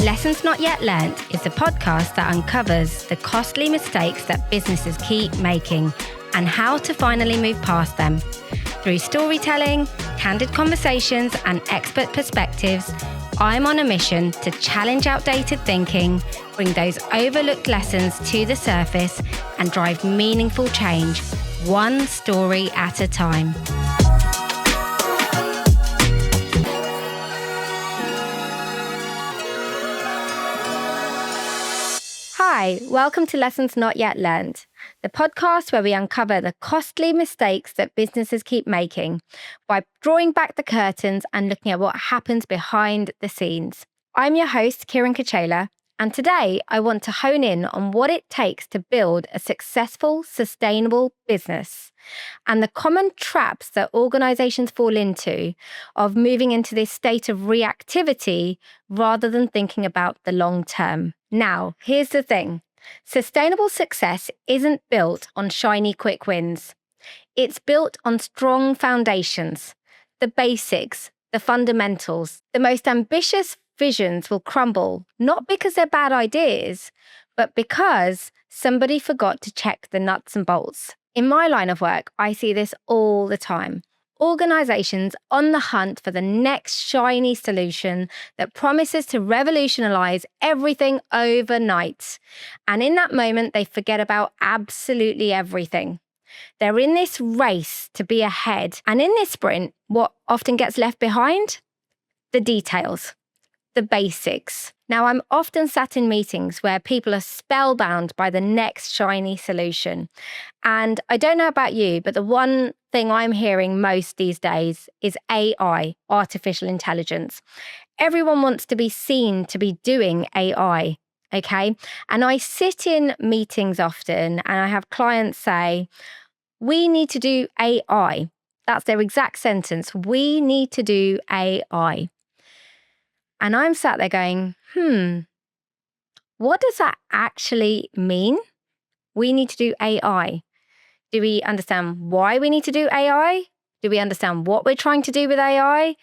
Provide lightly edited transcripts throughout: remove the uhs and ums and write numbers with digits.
Lessons Not Yet Learned is a podcast that uncovers the costly mistakes that businesses keep making and how to finally move past them. Through storytelling, candid conversations, and expert perspectives, I'm on a mission to challenge outdated thinking, bring those overlooked lessons to the surface, and drive meaningful change, one story at a time. Hi, welcome to Lessons Not Yet Learned, the podcast where we uncover the costly mistakes that businesses keep making by drawing back the curtains and looking at what happens behind the scenes. I'm your host, Kiran Kachela, and today I want to hone in on what it takes to build a successful, sustainable business and the common traps that organizations fall into of moving into this state of reactivity rather than thinking about the long term. Now, here's the thing. Sustainable success isn't built on shiny quick wins. It's built on strong foundations, the basics, the fundamentals. The most ambitious visions will crumble, not because they're bad ideas, but because somebody forgot to check the nuts and bolts. In my line of work, I see this all the time. Organizations on the hunt for the next shiny solution that promises to revolutionize everything overnight. And in that moment, they forget about absolutely everything. They're in this race to be ahead. And in this sprint, what often gets left behind? The details, the basics. Now, I'm often sat in meetings where people are spellbound by the next shiny solution. And I don't know about you, but the one thing I'm hearing most these days is AI, artificial intelligence. Everyone wants to be seen to be doing AI, okay? And I sit in meetings often and I have clients say, we need to do AI. That's their exact sentence. We need to do AI. And I'm sat there going, what does that actually mean? We need to do AI. Do we understand why we need to do AI? Do we understand what we're trying to do with AI?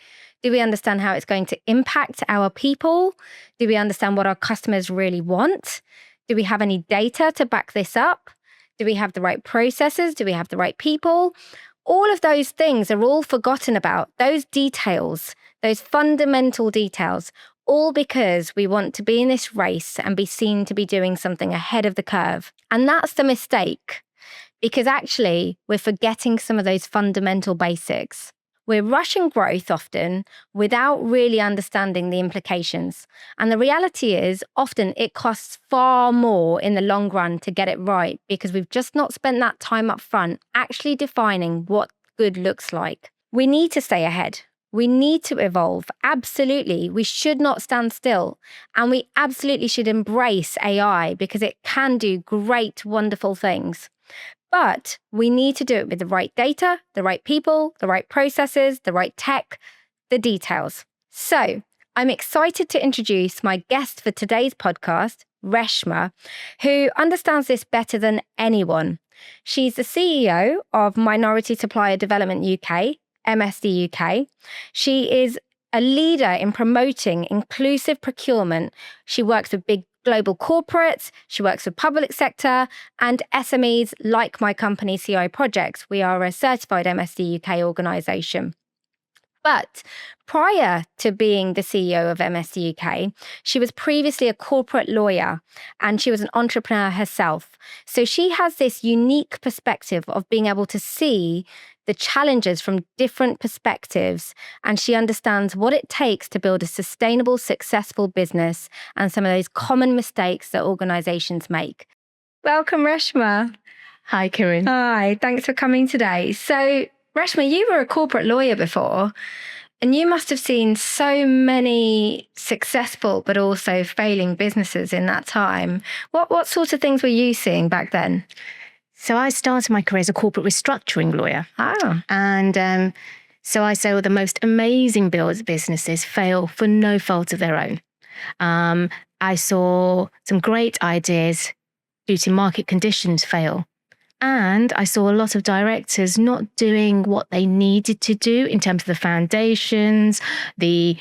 Do we understand how it's going to impact our people? Do we understand what our customers really want? Do we have any data to back this up? Do we have the right processes? Do we have the right people? All of those things are all forgotten about, those details, those fundamental details, all because we want to be in this race and be seen to be doing something ahead of the curve. And that's the mistake, because actually we're forgetting some of those fundamental basics. We're rushing growth often without really understanding the implications. And the reality is often it costs far more in the long run to get it right because we've just not spent that time up front actually defining what good looks like. We need to stay ahead. We need to evolve. Absolutely. We should not stand still. And we absolutely should embrace AI because it can do great, wonderful things. But we need to do it with the right data, the right people, the right processes, the right tech, the details. So I'm excited to introduce my guest for today's podcast, Reshma, who understands this better than anyone. She's the CEO of Minority Supplier Development UK, MSDUK. She is a leader in promoting inclusive procurement. She works with big global corporates, she works with public sector and SMEs like my company, CI Projects. We are a certified MSDUK organisation. But prior to being the CEO of MSDUK, she was previously a corporate lawyer and she was an entrepreneur herself. So she has this unique perspective of being able to see the challenges from different perspectives, and she understands what it takes to build a sustainable, successful business and some of those common mistakes that organizations make. Welcome, Reshma. Hi, Kiran. Hi, thanks for coming today. So, Reshma, you were a corporate lawyer before, and you must have seen so many successful but also failing businesses in that time. What sort of things were you seeing back then? So I started my career as a corporate restructuring lawyer. And so I saw the most amazing businesses fail for no fault of their own. I saw some great ideas due to market conditions fail. And I saw a lot of directors not doing what they needed to do in terms of the foundations, the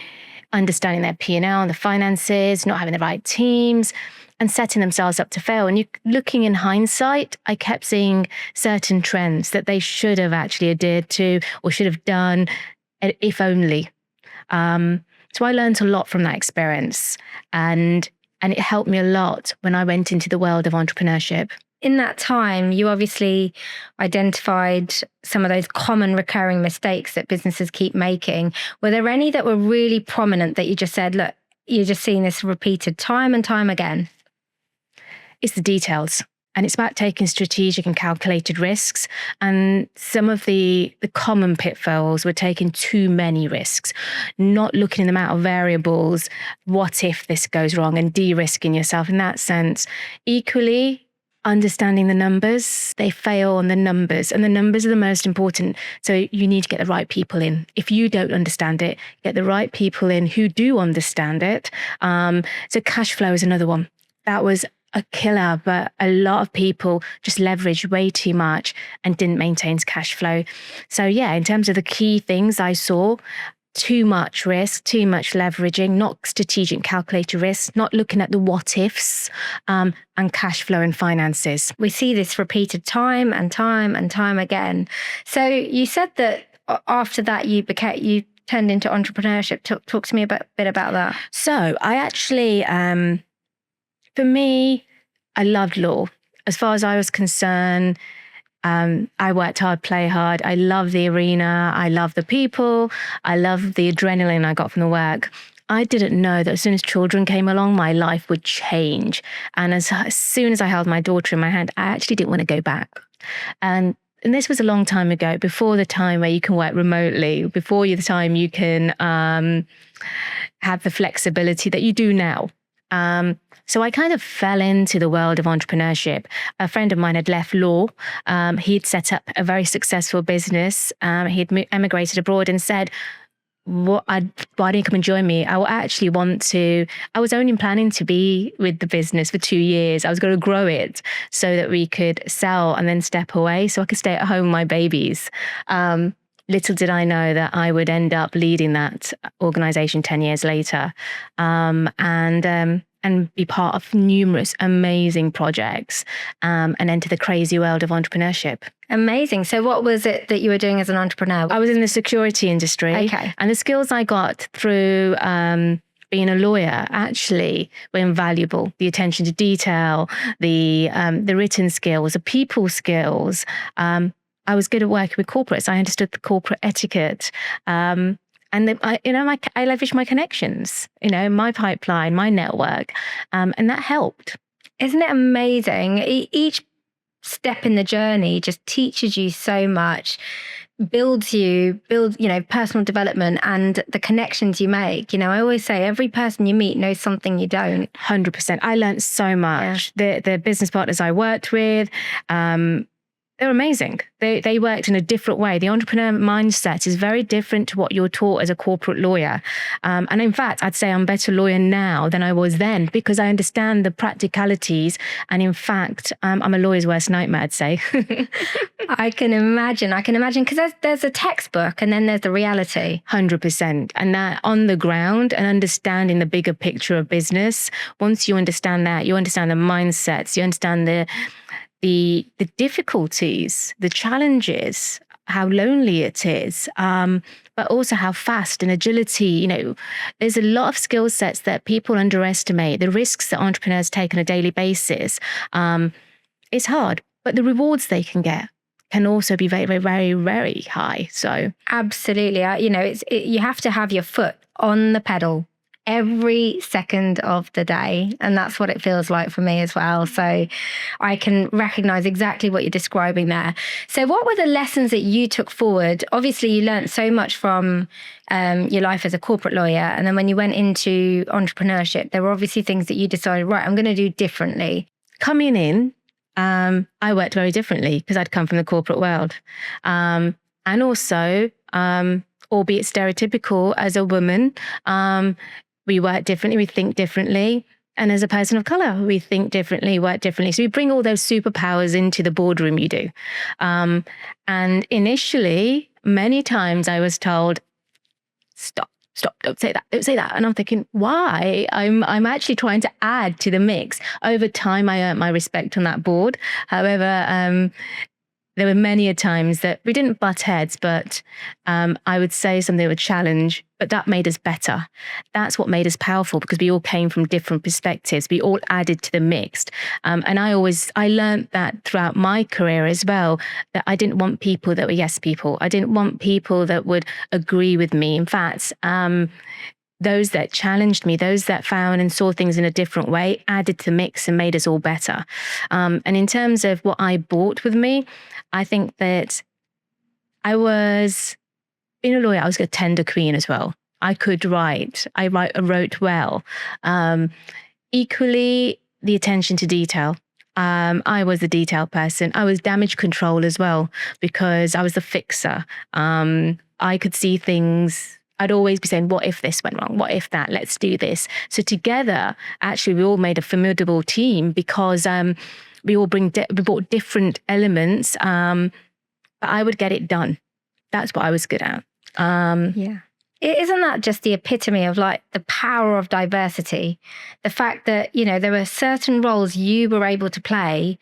understanding their P&L, the finances, not having the right teams, and setting themselves up to fail. And looking in hindsight, I kept seeing certain trends that they should have actually adhered to or should have done, if only. So I learned a lot from that experience, and it helped me a lot when I went into the world of entrepreneurship. In that time, you obviously identified some of those common recurring mistakes that businesses keep making. Were there any that were really prominent that you just said, look, you're just seeing this repeated time and time again? It's the details. And it's about taking strategic and calculated risks. And some of the common pitfalls were taking too many risks, not looking at the amount of variables. What if this goes wrong, and de-risking yourself in that sense. Equally, understanding the numbers. They fail on the numbers, and the numbers are the most important. So you need to get the right people in. If you don't understand it, get the right people in who do understand it. So cash flow is another one. That was a killer, but a lot of people just leveraged way too much and didn't maintain cash flow. So yeah, in terms of the key things I saw, too much risk, too much leveraging, not strategic calculated risk, not looking at the what ifs, and cash flow and finances. We see this repeated time and time and time again. So you said that after that you turned into entrepreneurship. Talk to me a bit about that. So I actually, for me, I loved law. As far as I was concerned, I worked hard, play hard. I love the arena. I love the people. I love the adrenaline I got from the work. I didn't know that as soon as children came along, my life would change. And as soon as I held my daughter in my hand, I actually didn't want to go back. And this was a long time ago, before the time where you can work remotely, before the time you can have the flexibility that you do now. So I kind of fell into the world of entrepreneurship. A friend of mine had left law. He'd set up a very successful business. He'd emigrated abroad and said, why don't you come and join me? I was only planning to be with the business for 2 years. I was going to grow it so that we could sell and then step away so I could stay at home with my babies. Little did I know that I would end up leading that organization 10 years later, and be part of numerous amazing projects, and enter the crazy world of entrepreneurship. Amazing. So what was it that you were doing as an entrepreneur? I was in the security industry. Okay. And the skills I got through being a lawyer actually were invaluable. The attention to detail, the written skills, the people skills. I was good at working with corporates. I understood the corporate etiquette. And I leveraged my connections, my pipeline, my network, and that helped. Isn't it amazing? Each step in the journey just teaches you so much, builds personal development and the connections you make. I always say every person you meet knows something you don't. 100%. I learned so much. Yeah. The business partners I worked with, they're amazing. They worked in a different way. The entrepreneur mindset is very different to what you're taught as a corporate lawyer. And in fact, I'd say I'm a better lawyer now than I was then because I understand the practicalities. And in fact, I'm a lawyer's worst nightmare, I'd say. I can imagine because there's a textbook and then there's the reality. 100%. And that on the ground and understanding the bigger picture of business, once you understand that, you understand the mindsets, you understand the difficulties, the challenges, how lonely it is, but also how fast and agility, there's a lot of skill sets that people underestimate, the risks that entrepreneurs take on a daily basis. It's hard, but the rewards they can get can also be very, very, very, very high. So absolutely, you have to have your foot on the pedal every second of the day. And that's what it feels like for me as well. So I can recognize exactly what you're describing there. So what were the lessons that you took forward? Obviously, you learned so much from your life as a corporate lawyer. And then when you went into entrepreneurship, there were obviously things that you decided, right, I'm going to do differently. Coming in, I worked very differently because I'd come from the corporate world. And also, albeit stereotypical as a woman, we work differently, we think differently. And as a person of color, we think differently, work differently. So we bring all those superpowers into the boardroom you do. And initially, many times I was told, stop, stop, don't say that. And I'm thinking, why? I'm actually trying to add to the mix. Over time, I earned my respect on that board. However, there were many a times that we didn't butt heads, but I would say something would challenge, but that made us better. That's what made us powerful, because we all came from different perspectives. We all added to the mix. And I learned that throughout my career as well, that I didn't want people that were yes people. I didn't want people that would agree with me. In fact, those that challenged me, those that found and saw things in a different way, added to the mix and made us all better. And in terms of what I brought with me, I think that being a lawyer, I was a tender queen as well. I could write. I wrote well. Equally, the attention to detail. I was the detail person. I was damage control as well, because I was the fixer. I could see things. I'd always be saying, what if this went wrong? What if that? Let's do this. So together, actually, we all made a formidable team, because we all brought different elements, but I would get it done. That's what I was good at. Yeah. Isn't that just the epitome of like the power of diversity? The fact that, there were certain roles you were able to play,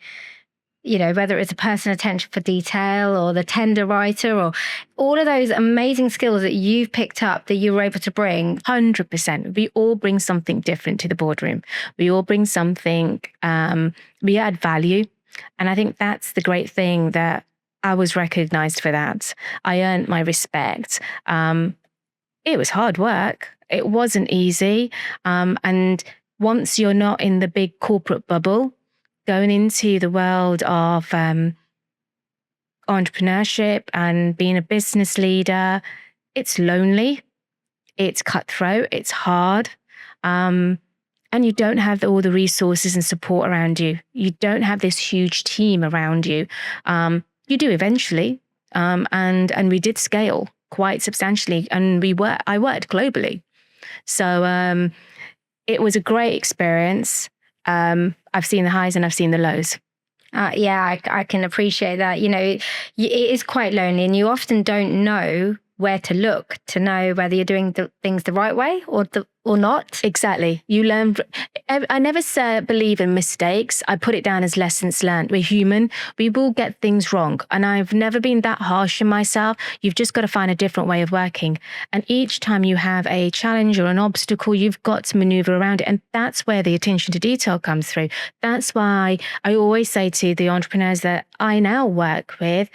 whether it's a person attention for detail or the tender writer, or all of those amazing skills that you've picked up that you were able to bring. 100%. We all bring something different to the boardroom. We all bring something, we add value. And I think that's the great thing, that I was recognized for that. I earned my respect. It was hard work. It wasn't easy. And once you're not in the big corporate bubble, going into the world of entrepreneurship and being a business leader, it's lonely, it's cutthroat, it's hard. And you don't have all the resources and support around you. You don't have this huge team around you. You do eventually. And we did scale quite substantially, and I worked globally. So it was a great experience. I've seen the highs and I've seen the lows. Yeah, I can appreciate that. It is quite lonely, and you often don't know where to look to know whether you're doing things the right way or not. Exactly. You learn. I never believe in mistakes. I put it down as lessons learned. We're human. We will get things wrong. And I've never been that harsh on myself. You've just got to find a different way of working. And each time you have a challenge or an obstacle, you've got to maneuver around it. And that's where the attention to detail comes through. That's why I always say to the entrepreneurs that I now work with,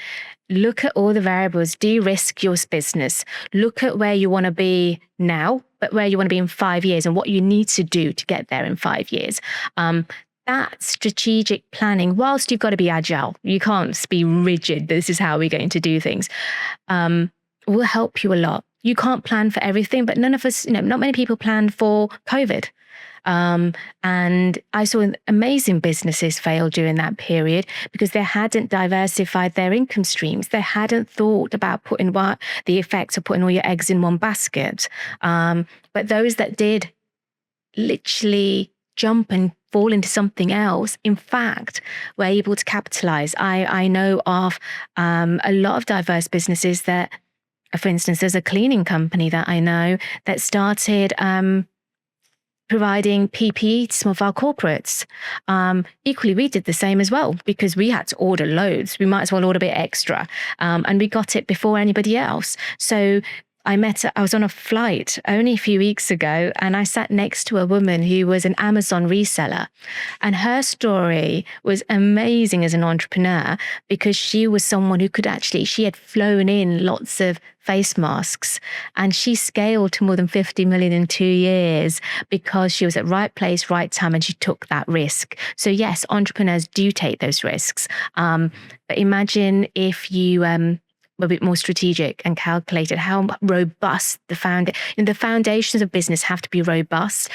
look at all the variables, de-risk your business. Look at where you want to be now, but where you want to be in 5 years and what you need to do to get there in 5 years. That strategic planning, whilst you've got to be agile, you can't be rigid, this is how we're going to do things, will help you a lot. You can't plan for everything, but none of us, not many people plan for COVID. And I saw amazing businesses fail during that period because they hadn't diversified their income streams. They hadn't thought about the effects of putting all your eggs in one basket. But those that did literally jump and fall into something else, in fact, were able to capitalize. I know of a lot of diverse businesses that, for instance, there's a cleaning company that I know that started providing PPE to some of our corporates. Equally, we did the same as well because we had to order loads. We might as well order a bit extra. And we got it before anybody else. So I was on a flight only a few weeks ago, and I sat next to a woman who was an Amazon reseller. And her story was amazing as an entrepreneur because she was someone who she had flown in lots of face masks, and she scaled to more than 50 million in 2 years because she was at right place, right time, and she took that risk. So yes, entrepreneurs do take those risks. But imagine if you a bit more strategic and calculated, how robust the foundations of business have to be robust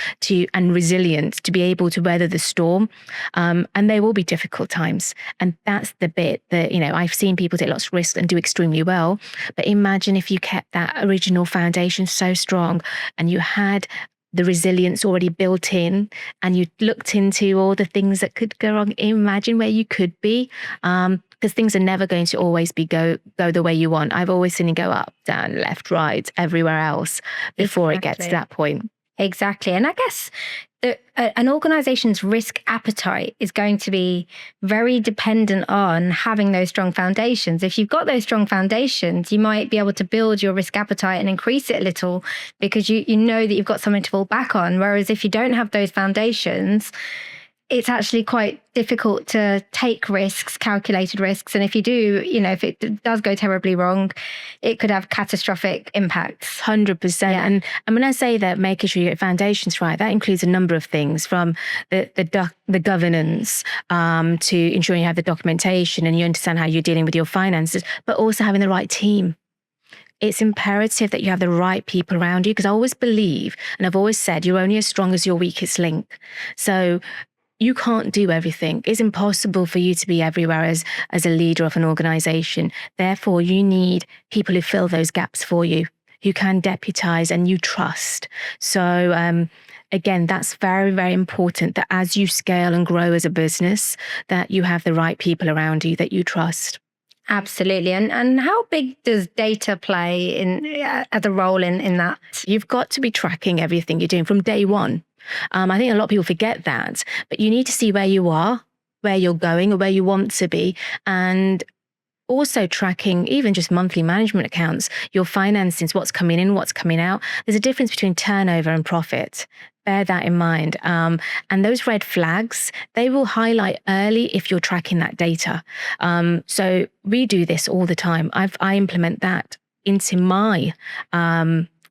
and resilient to be able to weather the storm. And there will be difficult times. And that's the bit that, I've seen people take lots of risks and do extremely well. But imagine if you kept that original foundation so strong and you had the resilience already built in, and you looked into all the things that could go wrong, imagine where you could be. Because things are never going to always go the way you want. I've always seen it go up, down, left, right, everywhere else before it gets to that point. Exactly. And I guess an organization's risk appetite is going to be very dependent on having those strong foundations. If you've got those strong foundations, you might be able to build your risk appetite and increase it a little because you know that you've got something to fall back on. Whereas if you don't have those foundations, it's actually quite difficult to take risks, calculated risks. And if you do, if it does go terribly wrong, it could have catastrophic impacts. 100%. Yeah. And when I say that, making sure you get foundations right, that includes a number of things, from the governance to ensuring you have the documentation and you understand how you're dealing with your finances, but also having the right team. It's imperative that you have the right people around you, because I always believe, and I've always said, you're only as strong as your weakest link. So you can't do everything. It's impossible for you to be everywhere as a leader of an organization. Therefore, you need people who fill those gaps for you, who can deputize and you trust. So again, that's very, very important, that as you scale and grow as a business, that you have the right people around you that you trust. Absolutely. And how big does data play as a role in that? You've got to be tracking everything you're doing from day one. I think a lot of people forget that, but you need to see where you are, where you're going, or where you want to be, and also tracking even just monthly management accounts, your finances, what's coming in, what's coming out. There's a difference between turnover and profit. Bear that in mind. And those red flags, they will highlight early if you're tracking that data. So we do this all the time. I implement that into my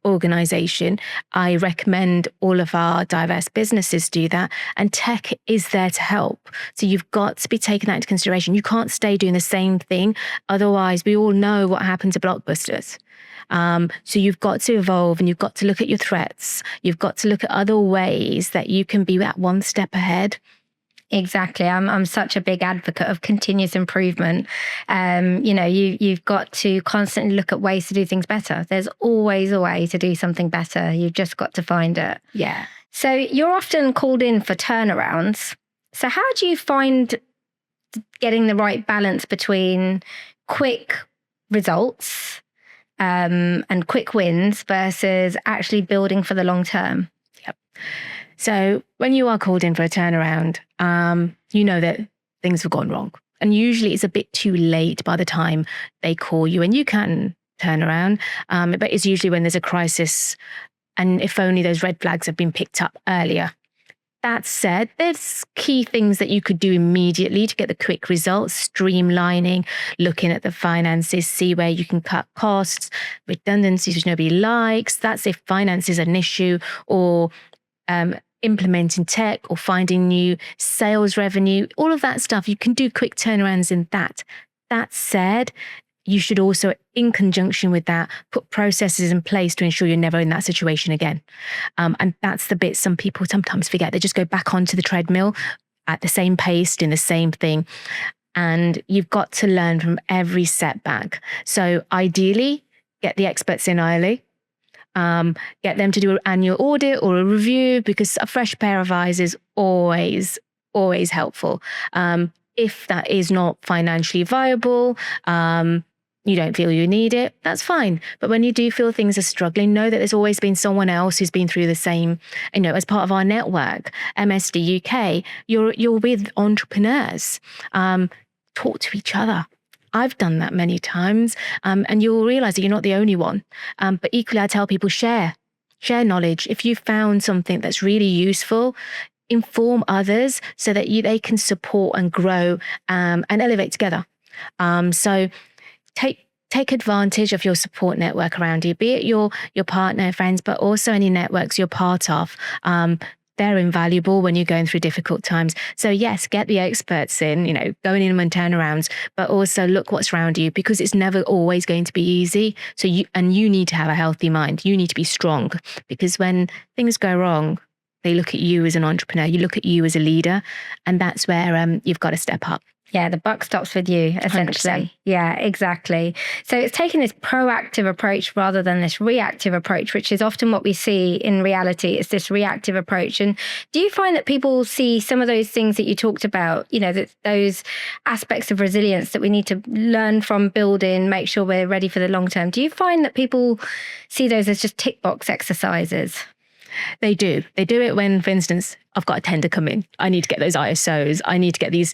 organization. I recommend all of our diverse businesses do that, and tech is there to help. So you've got to be taking that into consideration. You can't stay doing the same thing. Otherwise, we all know what happened to blockbusters. So you've got to evolve, and you've got to look at your threats. You've got to look at other ways that you can be that one step ahead. Exactly. I'm such a big advocate of continuous improvement. You've got to constantly look at ways to do things better. There's always a way to do something better. You've just got to find it. Yeah. So you're often called in for turnarounds. So how do you find getting the right balance between quick results and quick wins versus actually building for the long term? Yep. So when you are called in for a turnaround, you know that things have gone wrong. And usually it's a bit too late by the time they call you, and you can turn around. But it's usually when there's a crisis, and if only those red flags have been picked up earlier. That said, there's key things that you could do immediately to get the quick results: streamlining, looking at the finances, see where you can cut costs, redundancies which nobody likes. That's if finance is an issue, or implementing tech, or finding new sales revenue. All of that stuff, you can do quick turnarounds in that. That said, you should also, in conjunction with that, put processes in place to ensure you're never in that situation again. And that's the bit some people sometimes forget. They just go back onto the treadmill at the same pace, doing the same thing. And you've got to learn from every setback. So ideally, get the experts in early. Get them to do an annual audit or a review, because a fresh pair of eyes is always helpful. If that is not financially viable, you don't feel you need it, that's fine. But when you do feel things are struggling, know that there's always been someone else who's been through the same, as part of our network, MSDUK, you're with entrepreneurs. Talk to each other. I've done that many times, and you'll realize that you're not the only one. But equally, I tell people, share knowledge. If you found something that's really useful, inform others so that they can support and grow and elevate together. So take advantage of your support network around you, be it your partner, friends, but also any networks you're part of. They're invaluable when you're going through difficult times. So yes, get the experts in, going in on turnarounds, but also look what's around you, because it's never always going to be easy. So you need to have a healthy mind. You need to be strong, because when things go wrong, they look at you as an entrepreneur, you look at you as a leader, and that's where you've got to step up. Yeah, the buck stops with you, essentially. 100%. Yeah, exactly. So it's taking this proactive approach rather than this reactive approach, which is often what we see in reality. It's this reactive approach. And do you find that people see some of those things that you talked about, that those aspects of resilience that we need to learn from, build in, make sure we're ready for the long term? Do you find that people see those as just tick box exercises? They do. They do it when, for instance, I've got a tender come in. I need to get those ISOs. I need to get this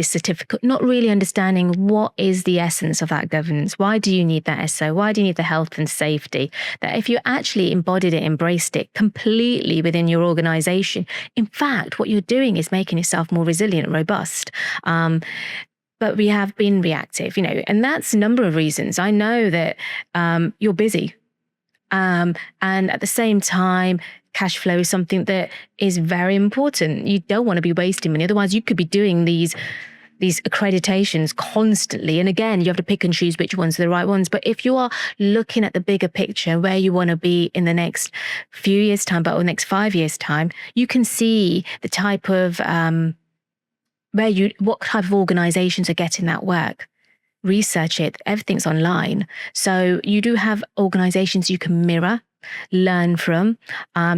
certificate, not really understanding what is the essence of that governance. Why do you need that SO? Why do you need the health and safety? That if you actually embodied it, embraced it completely within your organization, in fact, what you're doing is making yourself more resilient and robust. But we have been reactive, and that's a number of reasons. I know that you're busy. And at the same time, cash flow is something that is very important. You don't want to be wasting money. Otherwise, you could be doing these accreditations constantly. And again, you have to pick and choose which ones are the right ones. But if you are looking at the bigger picture, where you want to be in the next few years' time, but the next 5 years' time, you can see the type of what type of organizations are getting that work. Research it. Everything's online. So you do have organizations you can mirror, learn from,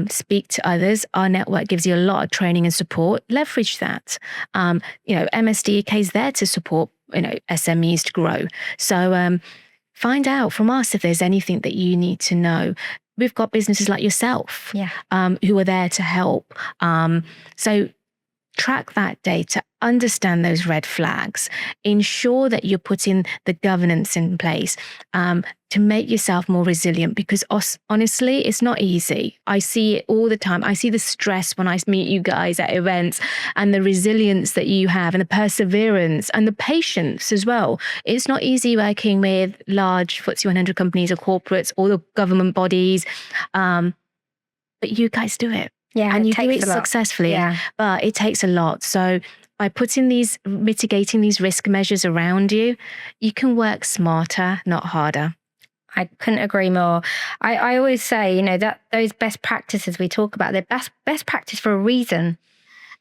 speak to others. Our network gives you a lot of training and support. Leverage that. MSDUK is there to support, SMEs to grow. So find out from us if there's anything that you need to know. We've got businesses like yourself, who are there to help. So track that data, understand those red flags, ensure that you're putting the governance in place to make yourself more resilient, because honestly, it's not easy. I see it all the time. I see the stress when I meet you guys at events, and the resilience that you have, and the perseverance and the patience as well. It's not easy working with large FTSE 100 companies or corporates or the government bodies, but you guys do it. Yeah, and you do it successfully, but it takes a lot. So by mitigating these risk measures around you, you can work smarter, not harder. I couldn't agree more. I always say, that those best practices we talk about, they're best practice for a reason.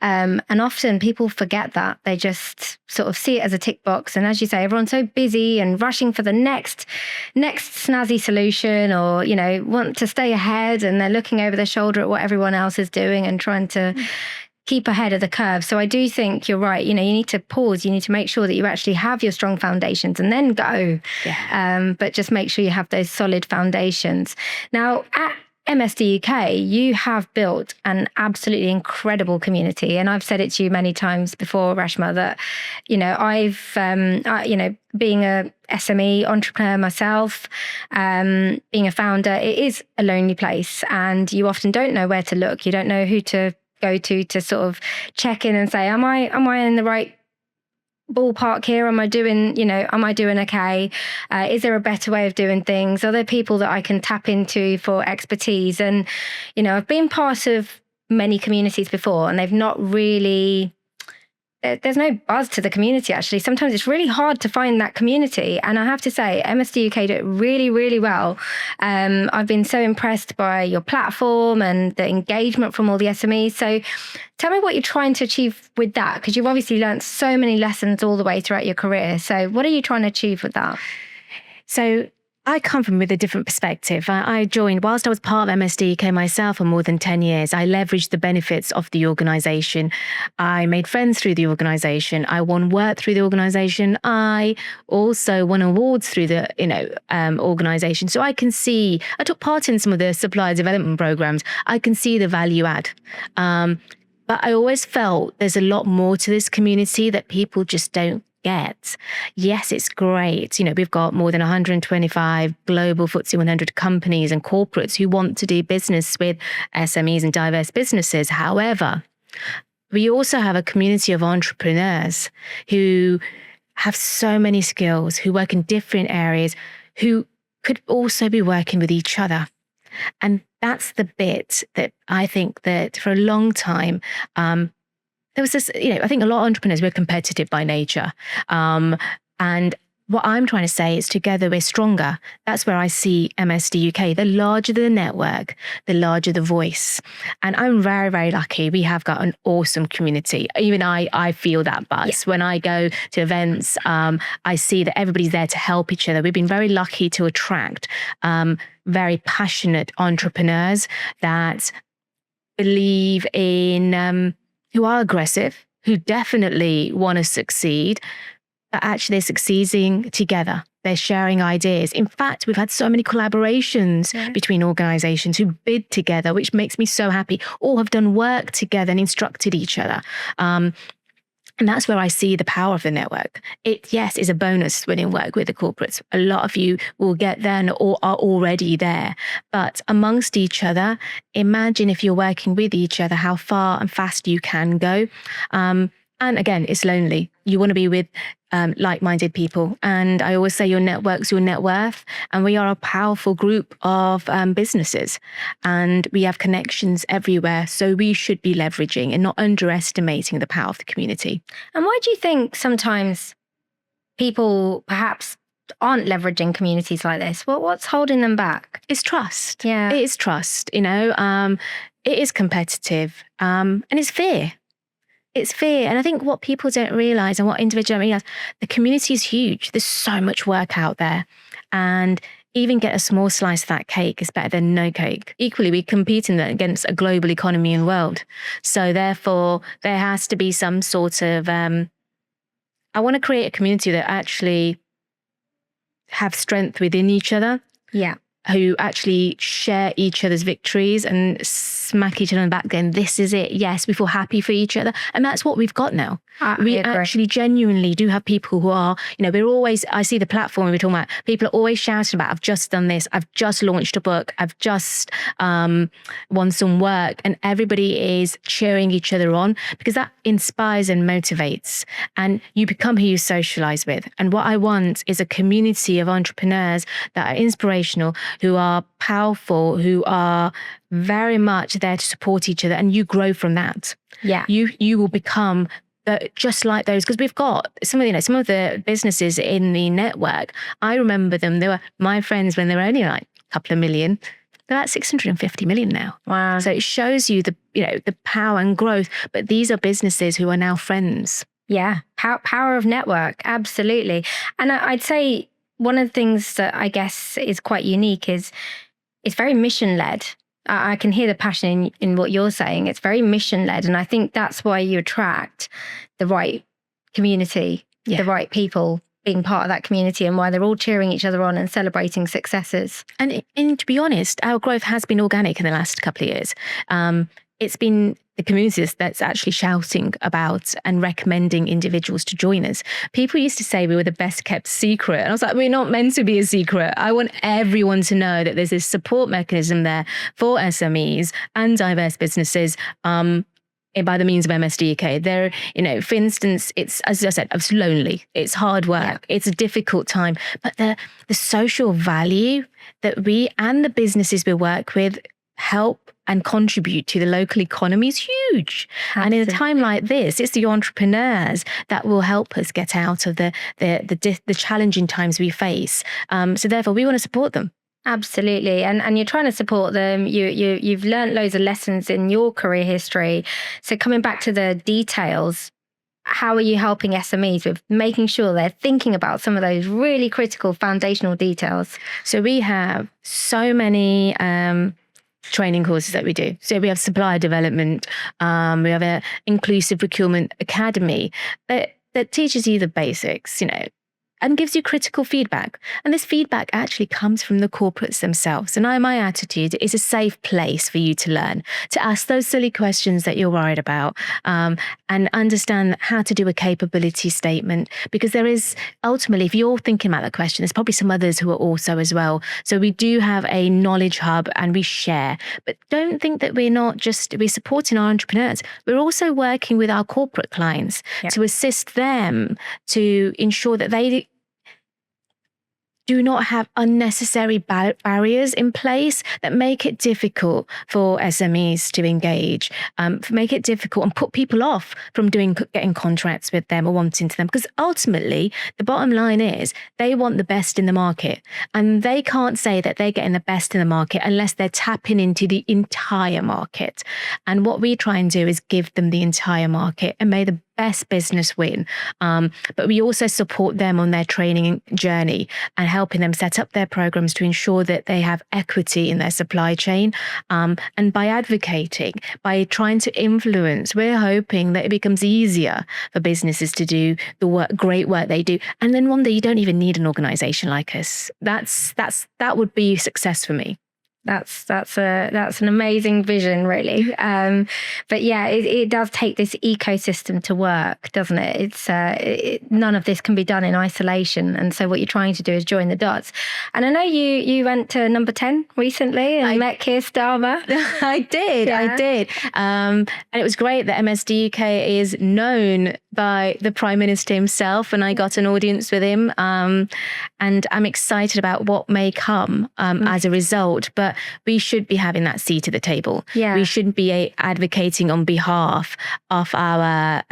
And often people forget that. They just sort of see it as a tick box. And as you say, everyone's so busy and rushing for the next snazzy solution, or, want to stay ahead, and they're looking over their shoulder at what everyone else is doing and trying to keep ahead of the curve. So I do think you're right. You need to pause. You need to make sure that you actually have your strong foundations and then go. Yeah. But just make sure you have those solid foundations. Now, at MSDUK, you have built an absolutely incredible community. And I've said it to you many times before, Reshma, that, I've, being a SME entrepreneur myself, being a founder, it is a lonely place. And you often don't know where to look. You don't know who to go to sort of check in and say, am I in the right ballpark here? Am I doing okay? Is there a better way of doing things? Are there people that I can tap into for expertise? And, I've been part of many communities before, and they've not really, there's no buzz to the community, actually. Sometimes it's really hard to find that community. And I have to say, MSDUK do it really, really well. I've been so impressed by your platform and the engagement from all the SMEs. So tell me what you're trying to achieve with that, because you've obviously learned so many lessons all the way throughout your career. So what are you trying to achieve with that? So I come from with a different perspective. I joined, whilst I was part of MSDUK myself for more than 10 years, I leveraged the benefits of the organisation. I made friends through the organisation. I won work through the organisation. I also won awards through the organisation. So I took part in some of the supplier development programs. I can see the value add. But I always felt there's a lot more to this community that people just don't get. Yes, it's great. We've got more than 125 global FTSE 100 companies and corporates who want to do business with SMEs and diverse businesses. However, we also have a community of entrepreneurs who have so many skills, who work in different areas, who could also be working with each other. And that's the bit that I think that for a long time, there was this, I think a lot of entrepreneurs were competitive by nature. And what I'm trying to say is together we're stronger. That's where I see MSDUK. The larger the network, the larger the voice. And I'm very, very lucky. We have got an awesome community. Even I feel that buzz. When I go to events, I see that everybody's there to help each other. We've been very lucky to attract very passionate entrepreneurs that believe in, who are aggressive, who definitely want to succeed, but actually they're succeeding together. They're sharing ideas. In fact, we've had so many collaborations between organizations who bid together, which makes me so happy. All have done work together and instructed each other. And that's where I see the power of the network. It, yes, is a bonus when you work with the corporates. A lot of you will get there or are already there. But amongst each other, imagine if you're working with each other, how far and fast you can go. And again, it's lonely. You want to be with like-minded people. And I always say your network's your net worth. And we are a powerful group of businesses. And we have connections everywhere. So we should be leveraging and not underestimating the power of the community. And why do you think sometimes people perhaps aren't leveraging communities like this? What's holding them back? It's trust. Yeah. It is trust, it is competitive and it's fear. It's fear. And I think what people don't realize and what individuals don't realize, the community is huge. There's so much work out there. And even get a small slice of that cake is better than no cake. Equally, we're competing against a global economy and world. So therefore, there has to be some sort of, I want to create a community that actually have strength within each other. Yeah. Who actually share each other's victories and smack each other on the back going, this is it. Yes, we feel happy for each other. And that's what we've got now. We actually genuinely do have people who are, we're always, I see the platform we're talking about, people are always shouting about, I've just done this, I've just launched a book, I've just won some work, and everybody is cheering each other on because that inspires and motivates, and you become who you socialize with. And what I want is a community of entrepreneurs that are inspirational, who are powerful, who are very much there to support each other, and you grow from that. Yeah. You will become just like those, because we've got some of the businesses in the network. I remember them. They were my friends when they were only like a couple of million. They're at 650 million now. Wow. So it shows you the power and growth. But these are businesses who are now friends. Yeah. Power of network. Absolutely. And I'd say one of the things that I guess is quite unique is it's very mission led. I can hear the passion in what you're saying. It's very mission led. And I think that's why you attract the right community, the right people being part of that community, and why they're all cheering each other on and celebrating successes. And to be honest, our growth has been organic in the last couple of years. It's been the communities that's actually shouting about and recommending individuals to join us. People used to say we were the best kept secret. And I was like, we're not meant to be a secret. I want everyone to know that there's this support mechanism there for SMEs and diverse businesses by the means of MSDUK. There, for instance, it's, as I said, it's lonely. It's hard work. Yeah. It's a difficult time. But the social value that we and the businesses we work with help and contribute to the local economy is huge. Absolutely. And in a time like this, it's the entrepreneurs that will help us get out of the challenging times we face. So therefore, we want to support them. Absolutely. And you're trying to support them. You've learned loads of lessons in your career history. So coming back to the details, how are you helping SMEs with making sure they're thinking about some of those really critical foundational details? So we have so many training courses that we do. So we have supplier development, we have an inclusive procurement academy that teaches you the basics, and gives you critical feedback. And this feedback actually comes from the corporates themselves. And my attitude is a safe place for you to learn, to ask those silly questions that you're worried about, and understand how to do a capability statement. Because there is, ultimately, if you're thinking about that question, there's probably some others who are also as well. So we do have a knowledge hub and we share. But don't think that we're supporting our entrepreneurs. We're also working with our corporate clients to assist them to ensure that they do not have unnecessary barriers in place that make it difficult for SMEs to engage, make it difficult and put people off from getting contracts with them or wanting to them. Because ultimately, the bottom line is they want the best in the market, and they can't say that they're getting the best in the market unless they're tapping into the entire market. And what we try and do is give them the entire market, and may the best business win. But we also support them on their training journey and helping them set up their programs to ensure that they have equity in their supply chain. And by advocating, by trying to influence, we're hoping that it becomes easier for businesses to do the great work they do. And then one day you don't even need an organization like us. That would be success for me. That's an amazing vision, really. But yeah, it does take this ecosystem to work, doesn't it? It's none of this can be done in isolation, and so what you're trying to do is join the dots. And I know you went to Number 10 recently and met Keir Starmer. I did. And it was great that MSDUK is known by the Prime Minister himself, and I got an audience with him. And I'm excited about what may come as a result. But we should be having that seat at the table. Yeah. We shouldn't be advocating on behalf of our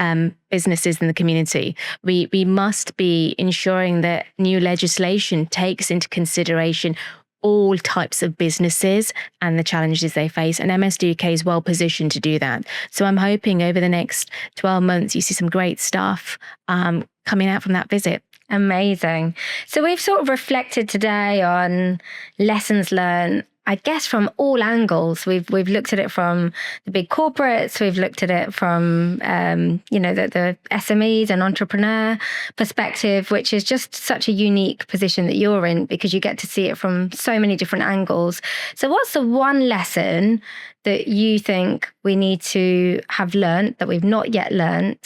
businesses in the community. We must be ensuring that new legislation takes into consideration all types of businesses and the challenges they face. And MSDUK is well positioned to do that. So I'm hoping over the next 12 months, you see some great stuff coming out from that visit. Amazing. So we've sort of reflected today on lessons learned, I guess, from all angles. We've looked at it from the big corporates. We've looked at it from, the SMEs and entrepreneur perspective, which is just such a unique position that you're in because you get to see it from so many different angles. So what's the one lesson that you think we need to have learned that we've not yet learned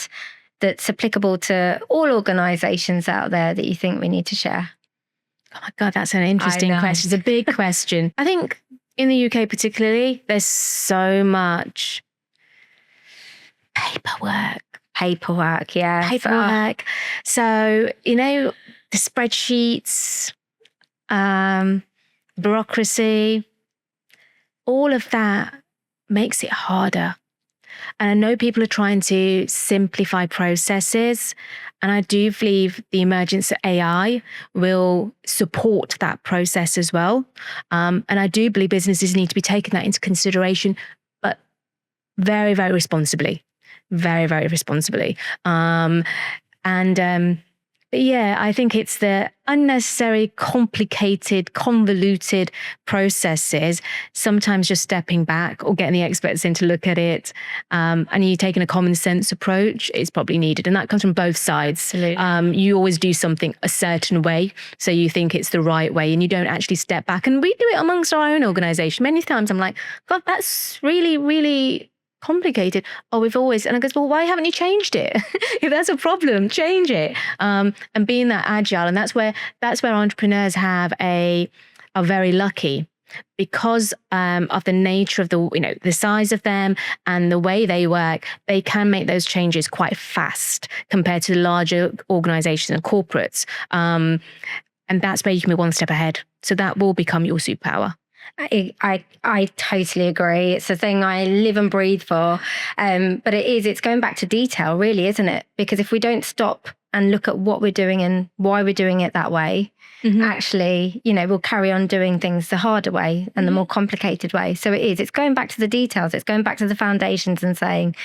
that's applicable to all organisations out there that you think we need to share? Oh my God, that's an interesting question. It's a big question. I think in the UK particularly, there's so much paperwork. Yeah. Paperwork. So, the spreadsheets, bureaucracy, all of that makes it harder. And I know people are trying to simplify processes. And I do believe the emergence of AI will support that process as well. And I do believe businesses need to be taking that into consideration, but very, very responsibly. Very, very responsibly. But yeah, I think it's the unnecessary, complicated, convoluted processes, sometimes just stepping back or getting the experts in to look at it. And you taking a common sense approach is probably needed. And that comes from both sides. Absolutely. You always do something a certain way. So you think it's the right way and you don't actually step back. And we do it amongst our own organization. Many times I'm like, God, that's really, really complicated. And I goes, well, why haven't you changed it? If that's a problem, change it. And being that agile, and that's where entrepreneurs are very lucky because of the nature of the size of them and the way they work. They can make those changes quite fast compared to the larger organizations and corporates. And that's where you can be one step ahead. So that will become your superpower. I totally agree. It's a thing I live and breathe for. But it's going back to detail, really, isn't it? Because if we don't stop and look at what we're doing and why we're doing it that way, actually, we'll carry on doing things the harder way and the more complicated way. So it's going back to the details. It's going back to the foundations and saying,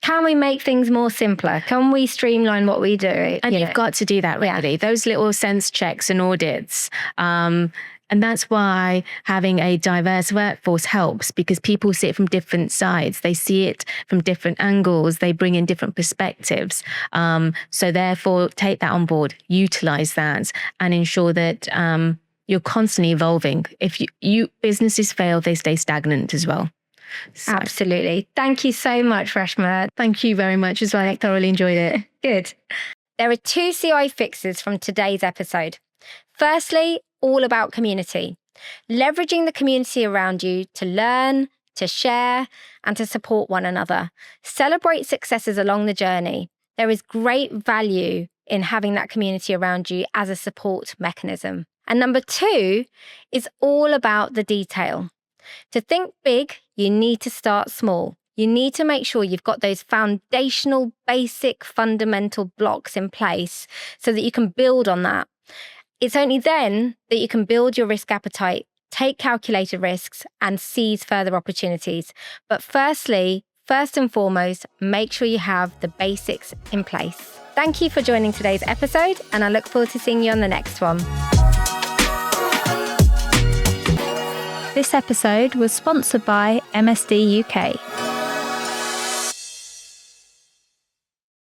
can we make things more simpler? Can we streamline what we do? And you've got to do that, really. Yeah. Those little sense checks and audits. And that's why having a diverse workforce helps, because people see it from different sides. They see it from different angles. They bring in different perspectives. So therefore, take that on board, utilize that, and ensure that you're constantly evolving. If businesses fail, they stay stagnant as well. So. Absolutely. Thank you so much, Reshma. Thank you very much as well. I thoroughly enjoyed it. Good. There are 2 CI fixes from today's episode. Firstly, all about community. Leveraging the community around you to learn, to share, and to support one another. Celebrate successes along the journey. There is great value in having that community around you as a support mechanism. And number 2 is all about the detail. To think big, you need to start small. You need to make sure you've got those foundational, basic, fundamental blocks in place so that you can build on that. It's only then that you can build your risk appetite, take calculated risks, and seize further opportunities. But first and foremost, make sure you have the basics in place. Thank you for joining today's episode, and I look forward to seeing you on the next one. This episode was sponsored by MSDUK.